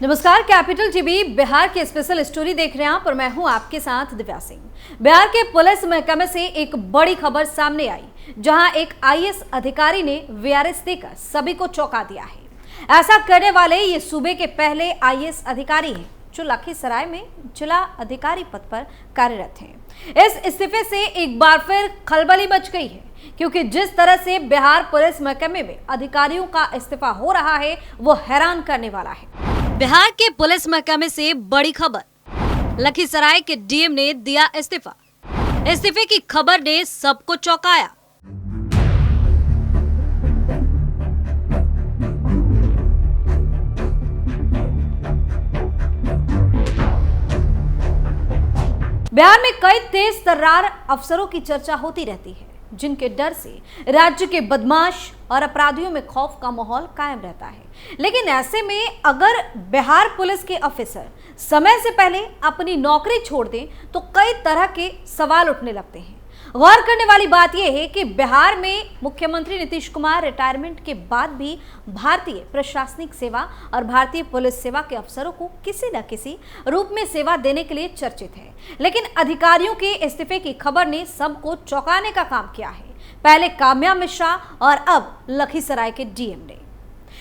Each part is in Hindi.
नमस्कार, कैपिटल टीवी बिहार की स्पेशल स्टोरी देख रहे हैं आप और मैं हूं आपके साथ दिव्या सिंह। बिहार के पुलिस महकमे से एक बड़ी खबर सामने आई, जहां एक आईएएस अधिकारी ने वीआरएस देकर सभी को चौंका दिया है। ऐसा करने वाले ये सूबे के पहले आईएएस अधिकारी हैं जो लखीसराय में जिला अधिकारी पद पर कार्यरत हैं। इस इस्तीफे से एक बार फिर खलबली मच गई है, क्योंकि जिस तरह से बिहार पुलिस महकमे में अधिकारियों का इस्तीफा हो रहा है वो हैरान करने वाला है। बिहार के पुलिस महकमे से बड़ी खबर, लखीसराय के डीएम ने दिया इस्तीफा। इस्तीफे की खबर ने सबको चौंकाया। बिहार में कई तेज तर्रार अफसरों की चर्चा होती रहती है, जिनके डर से राज्य के बदमाश और अपराधियों में खौफ का माहौल कायम रहता है। लेकिन ऐसे में अगर बिहार पुलिस के ऑफिसर समय से पहले अपनी नौकरी छोड़ दें तो कई तरह के सवाल उठने लगते हैं। गौर करने वाली बात यह है कि बिहार में मुख्यमंत्री नीतीश कुमार रिटायरमेंट के बाद भी भारतीय प्रशासनिक सेवा और भारतीय पुलिस सेवा के अफसरों को किसी न किसी रूप में सेवा देने के लिए चर्चित है। लेकिन अधिकारियों के इस्तीफे की खबर ने सबको चौंकाने का काम किया है। पहले काम्या मिश्रा और अब लखीसराय के डीएम ने।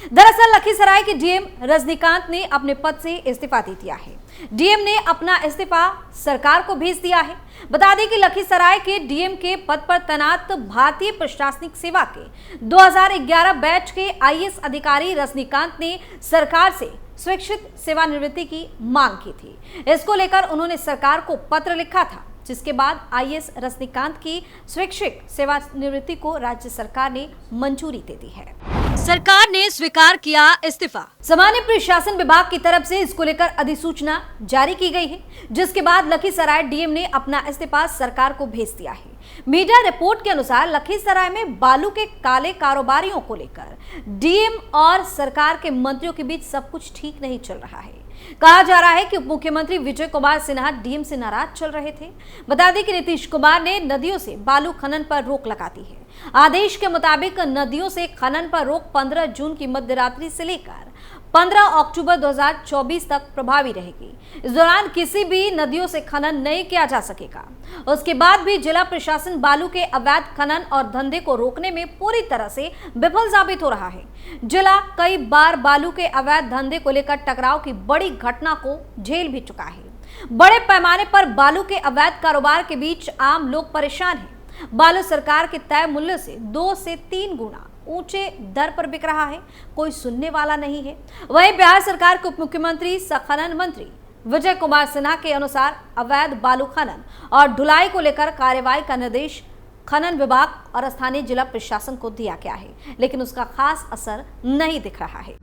दरअसल लखीसराय के डीएम रजनीकांत ने अपने पद से इस्तीफा दे दिया है। डीएम ने अपना इस्तीफा सरकार को भेज दिया है। बता दें कि लखीसराय के डीएम के पद पर तैनात भारतीय प्रशासनिक सेवा के 2011 बैच के आईएएस अधिकारी रजनीकांत ने सरकार से स्वैच्छिक सेवानिवृत्ति की मांग की थी। इसको लेकर उन्होंने सरकार को पत्र लिखा था, जिसके बाद आईएएस रजनीकांत की स्वैच्छिक सेवानिवृत्ति को राज्य सरकार ने मंजूरी दे दी है। सरकार ने स्वीकार किया इस्तीफा। सामान्य प्रशासन विभाग की तरफ से इसको लेकर अधिसूचना जारी की गई है, जिसके बाद लखीसराय डीएम ने अपना इस्तीफा सरकार को भेज दिया है। मीडिया रिपोर्ट के अनुसार लखीसराय में बालू के काले कारोबारियों को लेकर डीएम और सरकार के मंत्रियों के बीच सब कुछ ठीक नहीं चल रहा है। कहा जा रहा है कि उप मुख्यमंत्री विजय कुमार सिन्हा डीएम से नाराज चल रहे थे। बता दें कि नीतीश कुमार ने नदियों से बालू खनन पर रोक लगा दी है। आदेश के मुताबिक नदियों से खनन पर रोक 15 जून की मध्यरात्रि से लेकर 15 अक्टूबर 2024 तक प्रभावी रहेगी। इस दौरान किसी भी नदियों से खनन नहीं किया जा सकेगा। उसके बाद भी जिला प्रशासन बालू के अवैध खनन और धंधे को रोकने में पूरी तरह से विफल साबित हो रहा है। जिला कई बार बालू के अवैध धंधे को लेकर टकराव की बड़ी घटना को झेल भी चुका है। बड़े पैमाने पर बालू के अवैध कारोबार के बीच आम लोग परेशान हैं। बालू सरकार के तय मूल्य से 2 से 3 गुना ऊंचे दर पर बिक रहा है, कोई सुनने वाला नहीं है। वहीं बिहार सरकार के उप मुख्यमंत्री सह खनन मंत्री विजय कुमार सिन्हा के अनुसार अवैध बालू खनन और ढुलाई को लेकर कार्रवाई का निर्देश खनन विभाग और स्थानीय जिला प्रशासन को दिया गया है, लेकिन उसका खास असर नहीं दिख रहा है।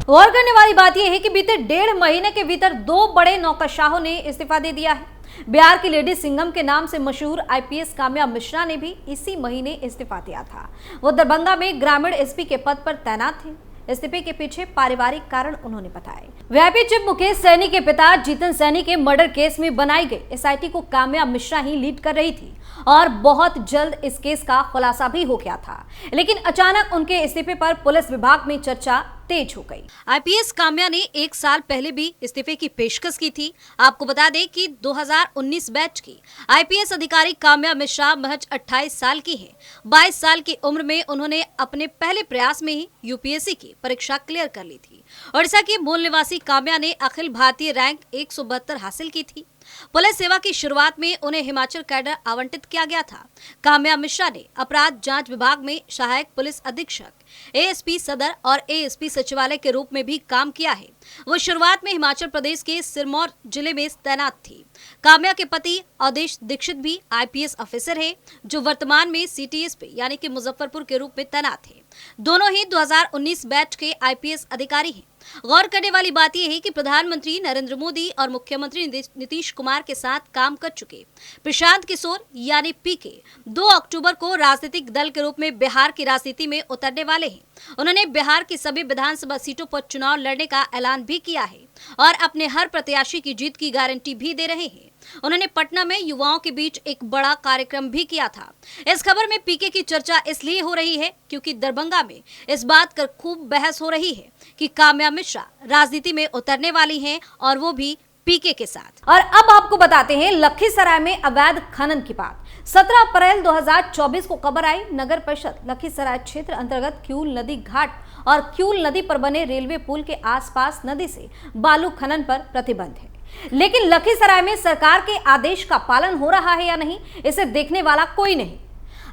गौर करने वाली बात यह है कि बीते 1.5 महीने के भीतर 2 बड़े नौकरशाहों ने इस्तीफा दे दिया है। बिहार की लेडी सिंघम के नाम से मशहूर आईपीएस काम्या मिश्रा ने भी इसी महीने इस्तीफा दिया था। वो दरभंगा में ग्रामीण एसपी के पद पर तैनात थे। इस्तीफे के पीछे पारिवारिक कारण उन्होंने बताए। वीआईपी चीफ मुकेश सैनी के पिता जीतन सैनी के मर्डर केस में बनाई गई एसआईटी को काम्या मिश्रा ही लीड कर रही थी और बहुत जल्द इस केस का खुलासा भी हो गया था। लेकिन अचानक उनके इस्तीफे पर पुलिस विभाग में चर्चा तेज हो गई। आईपीएस काम्या ने 1 साल पहले भी इस्तीफे की पेशकश की थी। आपको बता दें कि 2019 बैच की आईपीएस अधिकारी काम्या मिश्रा महज 28 साल की हैं। 22 साल की उम्र में उन्होंने अपने पहले प्रयास में ही यूपीएससी की परीक्षा क्लियर कर ली थी। ओडिशा की मूल निवासी काम्या ने अखिल भारतीय रैंक 172 हासिल की थी। पुलिस सेवा की शुरुआत में उन्हें हिमाचल कैडर आवंटित किया गया था। काम्या मिश्रा ने अपराध जांच विभाग में सहायक पुलिस अधीक्षक, एएसपी सदर और एएसपी सचिवालय के रूप में भी काम किया है। वो शुरुआत में हिमाचल प्रदेश के सिरमौर जिले में तैनात थी। काम्या के पति अवधेश दीक्षित भी आईपीएस ऑफिसर है, जो वर्तमान में सीटीएसपी यानी कि मुजफ्फरपुर के रूप में तैनात है। दोनों ही 2019 बैच के आईपीएस अधिकारी हैं। गौर करने वाली बात यह है कि प्रधानमंत्री नरेंद्र मोदी और मुख्यमंत्री नीतीश कुमार के साथ काम कर चुके प्रशांत किशोर यानी पीके 2 अक्टूबर को राजनीतिक दल के रूप में बिहार की राजनीति में उतरने वाले हैं। उन्होंने बिहार की सभी विधानसभा सीटों पर चुनाव लड़ने का ऐलान भी किया है। और अपने हर प्रत्याशी की जीत की गारंटी भी दे रहे हैं। उन्होंने पटना में युवाओं के बीच एक बड़ा कार्यक्रम भी किया था। इस खबर में पीके की चर्चा इसलिए हो रही है क्योंकि दरभंगा में इस बात पर खूब बहस हो रही है कि काम्या मिश्रा राजनीति में उतरने वाली हैं और वो भी पीके के साथ। और अब आपको बताते हैं लखीसराय में अवैध खनन की बात। 17 अप्रैल 2024 को खबर आई, नगर परिषद लखीसराय क्षेत्र अंतर्गत क्यूल नदी घाट और क्यूल नदी पर बने रेलवे पुल के आसपास नदी से बालू खनन पर प्रतिबंध है। लेकिन लखीसराय में सरकार के आदेश का पालन हो रहा है या नहीं, इसे देखने वाला कोई नहीं।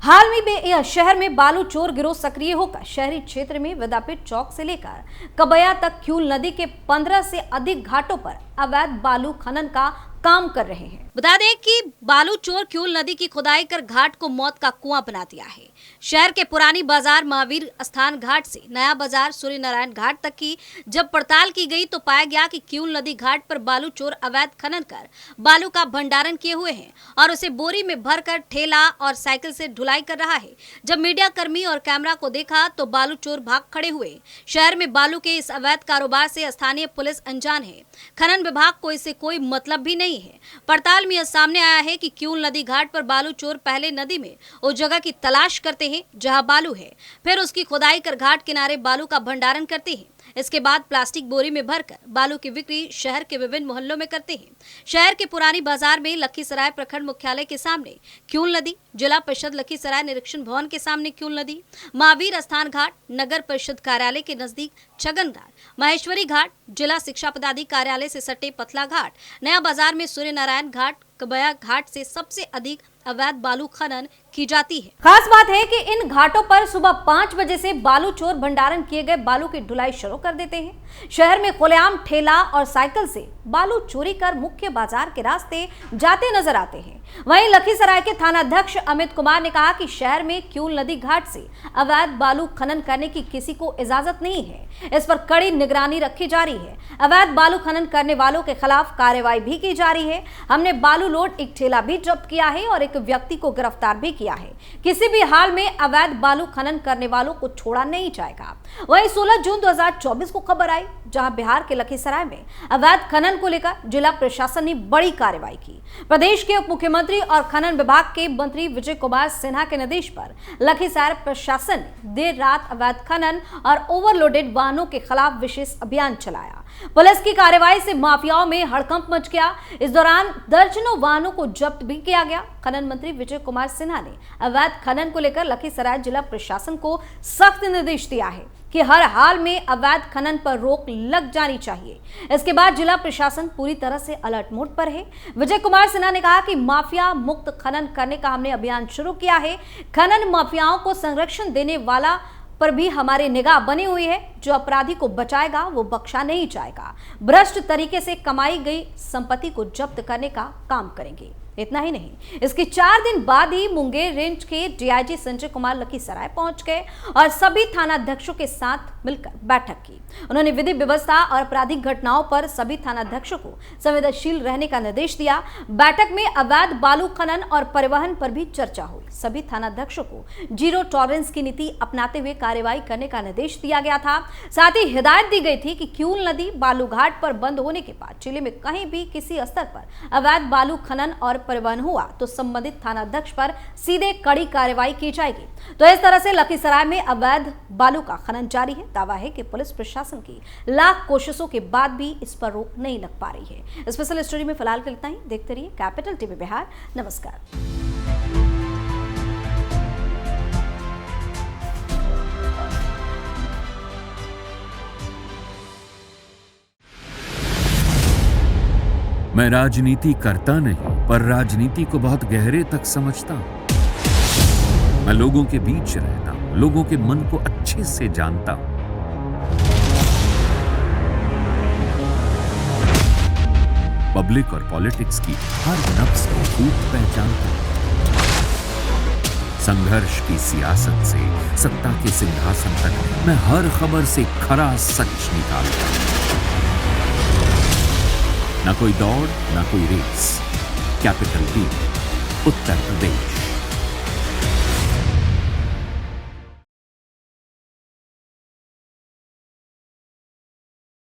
हाल में शहर में बालू चोर गिरोह सक्रिय होकर शहरी क्षेत्र में विद्यापीठ चौक से लेकर कबया तक क्यूल नदी के 15 से अधिक घाटों पर अवैध बालू खनन का काम कर रहे हैं। बता दें कि बालू चोर क्यूल नदी की खुदाई कर घाट को मौत का कुआं बना दिया है। शहर के पुरानी बाजार महावीर स्थान घाट से नया बाजार सूर्य नारायण घाट तक की जब पड़ताल की गई तो पाया गया कि क्यूल नदी घाट पर बालू चोर अवैध खनन कर बालू का भंडारण किए हुए हैं और उसे बोरी में भरकर ठेला और साइकिल से ढुलाई कर रहा है। जब मीडिया कर्मी और कैमरा को देखा तो बालू चोर भाग खड़े हुए। शहर में बालू के इस अवैध कारोबार से स्थानीय पुलिस अनजान है। खनन विभाग को इससे कोई मतलब भी नहीं है। पड़ताल में यह सामने आया है कि क्यूल नदी घाट पर बालू चोर पहले नदी में उस जगह की तलाश करते हैं जहां बालू है, फिर उसकी खुदाई कर घाट किनारे बालू का भंडारण करते हैं। इसके बाद प्लास्टिक बोरी में भरकर बालू की बिक्री शहर के विभिन्न मोहल्लों में करते हैं। शहर के पुरानी बाजार में लखीसराय प्रखंड मुख्यालय के सामने क्यूल नदी, जिला परिषद लखीसराय निरीक्षण भवन के सामने क्यूल नदी, महावीर स्थान घाट, नगर परिषद कार्यालय के नजदीक छगन घाट, महेश्वरी घाट, जिला शिक्षा पदाधिकारी कार्यालय से सटे पथला घाट, नया बाजार में सूर्य नारायण घाट, कबया घाट से सबसे अधिक अवैध बालू खनन की जाती है। खास बात है कि इन घाटों पर सुबह 5 बजे से बालू चोर भंडारण किए गए बालू की ढुलाई शुरू कर देते हैं। शहर में खुलेआम ठेला और साइकिल से बालू चोरी कर मुख्य बाजार के रास्ते जाते नजर आते हैं। वहीं लखीसराय के थानाध्यक्ष अमित कुमार ने कहा कि शहर में क्यूल नदी घाट से अवैध बालू खनन करने की किसी को इजाजत नहीं है। इस पर कड़ी निगरानी रखी जा रही है। अवैध बालू खनन करने वालों के खिलाफ कार्रवाई भी की जा रही है। हमने बालू लोड एक ठेला भी जब्त किया है और एक व्यक्ति को गिरफ्तार भी किया है। किसी भी हाल में अवैध बालू खनन करने वालों को छोड़ा नहीं जाएगा। वहीं 16 जून 2024 को खबर आई जहां बिहार के लखीसराय में अवैध खनन को लेकर जिला प्रशासन ने बड़ी कार्रवाई की। प्रदेश के उप मुख्यमंत्री और खनन विभाग के मंत्री विजय कुमार सिन्हा के निर्देश पर लखीसराय प्रशासन ने देर रात अवैध खनन और ओवरलोडेड वाहनों के खिलाफ विशेष अभियान चलाया। पुलिस की कार्रवाई से माफियाओं में हड़कंप मच गया। इस दौरान दर्जनों वाहनों को जब्त भी किया गया। खनन मंत्री विजय कुमार सिन्हा ने अवैध खनन को लेकर लखीसराय जिला प्रशासन को सख्त निर्देश दिया है कि हर हाल में अवैध खनन पर रोक लग जानी चाहिए। इसके बाद जिला प्रशासन पूरी तरह से अलर्ट मोड पर है। विजय कुमार सिन्हा ने कहा कि माफिया मुक्त खनन करने का हमने अभियान शुरू किया है। खनन माफियाओं को संरक्षण देने वाला पर भी हमारी निगाह बनी हुई है। जो अपराधी को बचाएगा वो बख्शा नहीं जाएगा। भ्रष्ट तरीके से कमाई गई संपत्ति को जब्त करने का काम करेंगे। इतना ही नहीं, इसके 4 दिन बाद ही मुंगेर रेंज के डीआईजी संजय कुमार लखीसराय पहुंच गए और सभी थानाध्यक्षों के साथ मिलकर बैठक की। उन्होंने विधि व्यवस्था और आपराधिक घटनाओं पर सभी थानाध्यक्षों को संवेदनशील रहने का निर्देश दिया। बैठक में अवैध बालू खनन और परिवहन पर भी चर्चा हुई। सभी थानाध्यक्षों को जीरो टॉलरेंस की नीति अपनाते हुए कार्रवाई करने का निर्देश दिया गया था। साथ ही हिदायत दी गई थी कि क्यूल नदी बालू घाट पर बंद होने के बाद जिले में कहीं भी किसी स्तर पर अवैध बालू खनन और परिवहन हुआ तो संबंधित थानाध्यक्ष पर सीधे कड़ी कार्रवाई की जाएगी। तो इस तरह से लखीसराय में अवैध बालू का खनन जारी है। दावा है कि पुलिस प्रशासन की लाख कोशिशों के बाद भी इस पर रोक नहीं लग पा रही है। स्पेशल स्टोरी में फिलहाल के इतना ही। देखते रहिए कैपिटल टीवी बिहार। नमस्कार। मैं राजनीति करता नहीं, पर राजनीति को बहुत गहरे तक समझता हूं। मैं लोगों के बीच रहता हूं, लोगों के मन को अच्छे से जानता हूं। पब्लिक और पॉलिटिक्स की हर नब्ज को खूब पहचानता हूं। संघर्ष की सियासत से सत्ता के सिंहासन तक मैं हर खबर से खरा सच निकालता हूं। ना कोई दौड़, ना कोई race. Capital TV, Uttar Pradesh.